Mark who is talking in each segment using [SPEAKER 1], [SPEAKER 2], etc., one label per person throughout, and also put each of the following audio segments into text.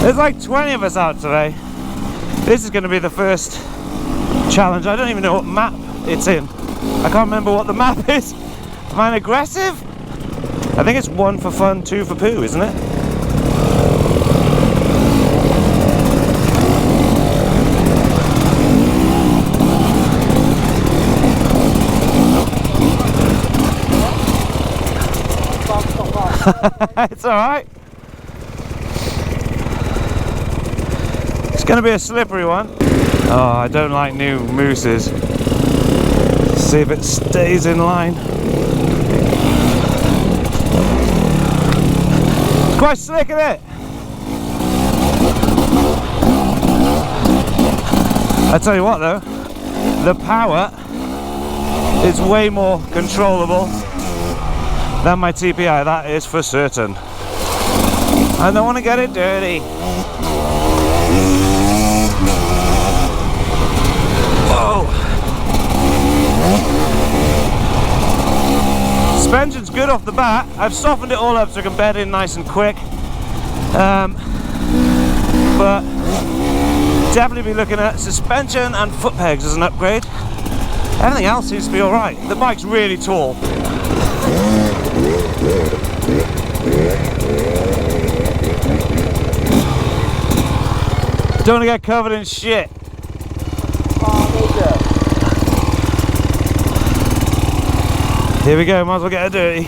[SPEAKER 1] There's like 20 of us out today. This is going to be the first challenge. I don't even know what map it's in. I can't remember what the map is. Am I aggressive? I think it's 1 for fun, 2 for poo, isn't it? It's alright. It's going to be a slippery one. Oh, I don't like new mousses. See if it stays in line. It's quite slick, isn't it? I tell you what though, the power is way more controllable than my TPI, that is for certain. I don't want to get it dirty. Whoa! Suspension's good off the bat. I've softened it all up so I can bed in nice and quick. But definitely be looking at suspension and foot pegs as an upgrade. Everything else seems to be alright. The bike's really tall. Don't want to get covered in shit. Here we go, might as well get her dirty.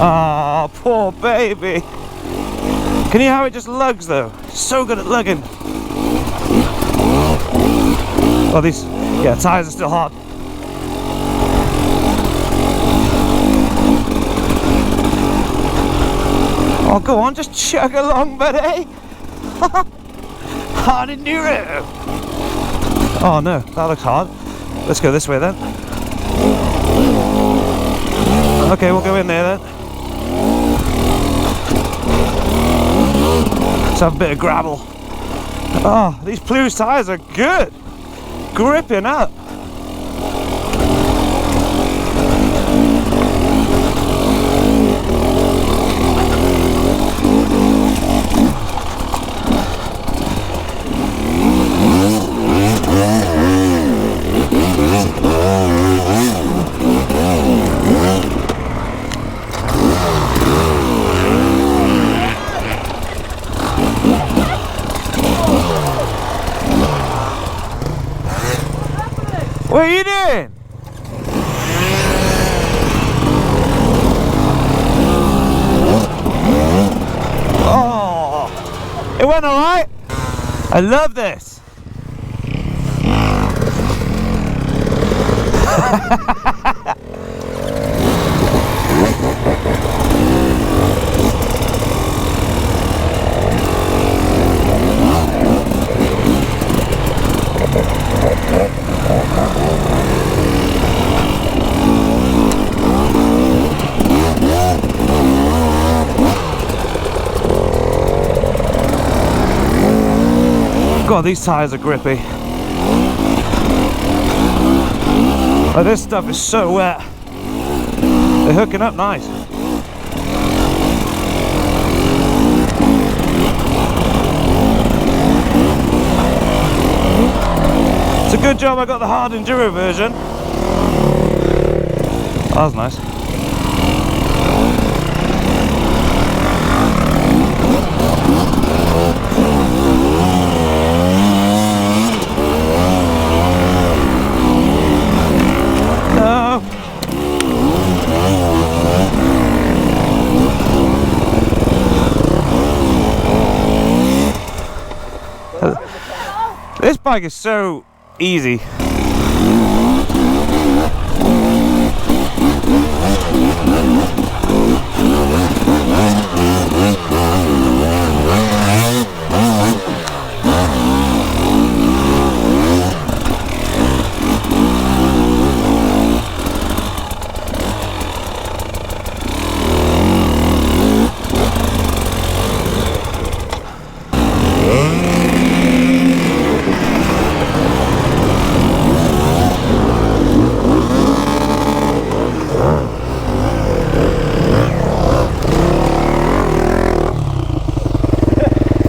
[SPEAKER 1] Ah, poor baby. Can you hear how it just lugs though? So good at lugging. Oh, these, yeah, tyres are still hot. Oh, go on, just chug along, buddy. Hard enduro. Oh no, that looks hard. Let's go this way then. Okay, we'll go in there then. Let's have a bit of gravel. Oh, these Plus tyres are good. Gripping up. What are you doing? Oh, it went all right. I love this. God, these tyres are grippy. Oh, this stuff is so wet. They're hooking up nice. It's a good job I got the hard enduro version. That was nice. No. This bike is so easy.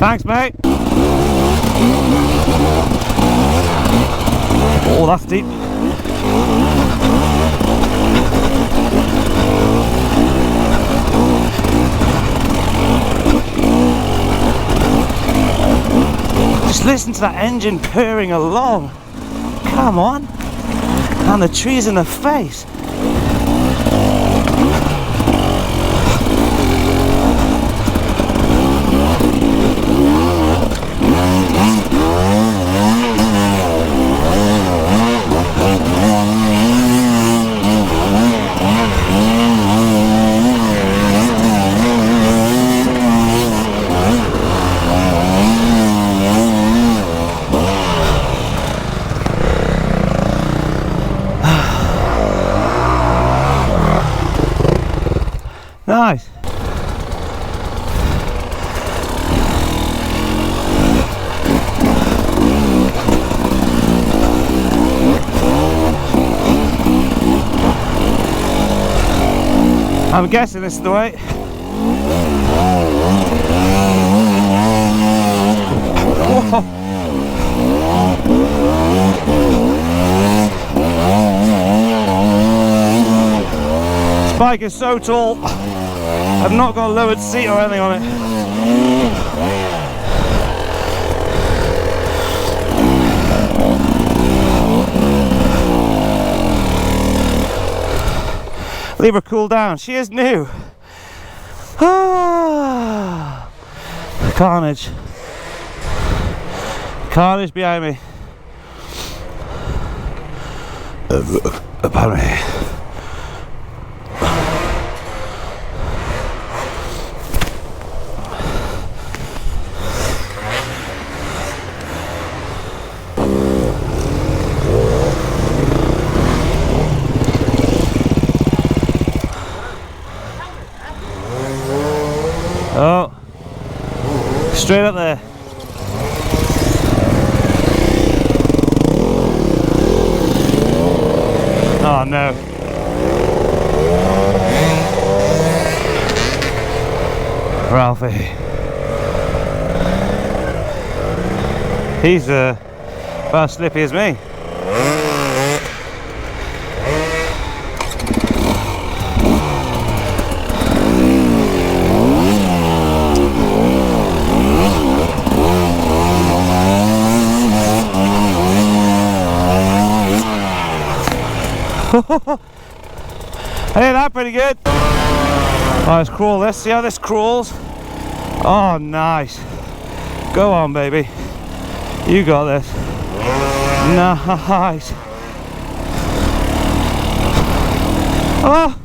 [SPEAKER 1] Thanks, mate. Oh, that's deep. Just listen to that engine purring along. Come on. And the trees in the face. Nice. I'm guessing this is the way. Whoa. This bike is so tall. I've not got a lowered seat or anything on it. Leave her cool down. She is new. Ah, carnage. Carnage behind me. Upon me. Oh, straight up there. Oh no. Ralphie. He's about as slippy as me. I did that pretty good. Oh, let's crawl this. See how this crawls? Oh, nice. Go on, baby. You got this. Nice. Oh,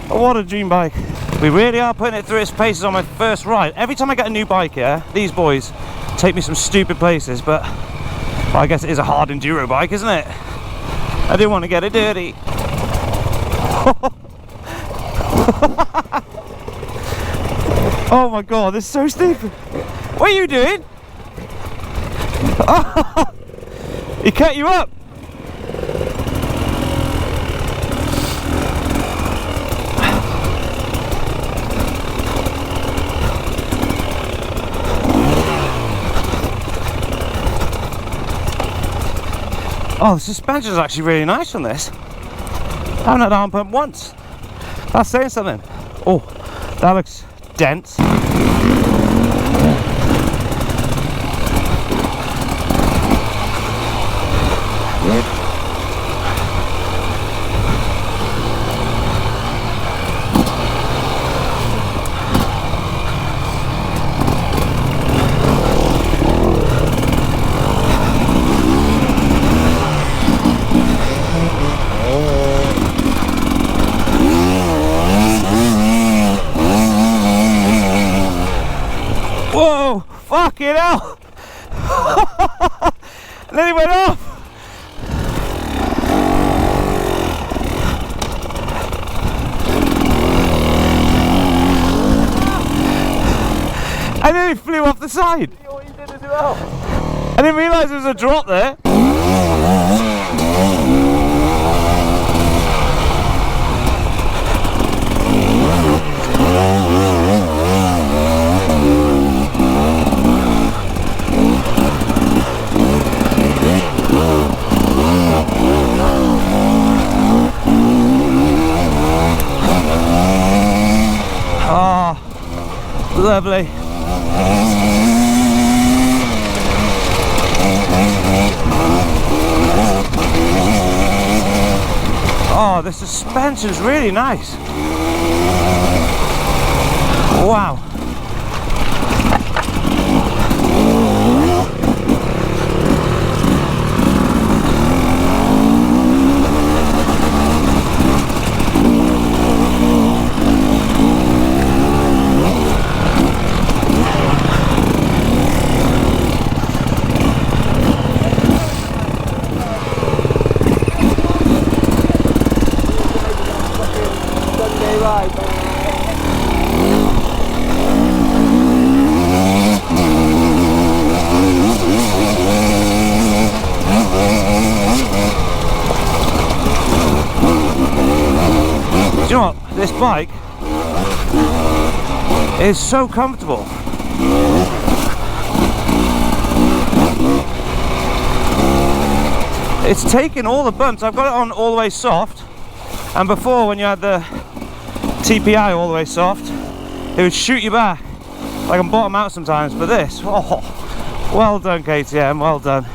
[SPEAKER 1] what a dream bike. We really are putting it through its paces on my first ride. Every time I get a new bike here, these boys take me some stupid places, but well, I guess it is a hard enduro bike, isn't it? I didn't want to get it dirty. Oh my god, this is so stupid. What are you doing? He cut you up. Oh, the suspension is actually really nice on this. I haven't had arm pump once. That's saying something. Oh, that looks dense. Whoa, fucking hell. And then he went off. And then he flew off the side. See what you did as well? I didn't realise there was a drop there. Lovely. Oh, the suspension's really nice. Wow. Do you know what? This bike is so comfortable. It's taking all the bumps. I've got it on all the way soft, and before, when you had the TPI all the way soft, it would shoot you back. I can bottom out sometimes, but this, oh, well done KTM, well done.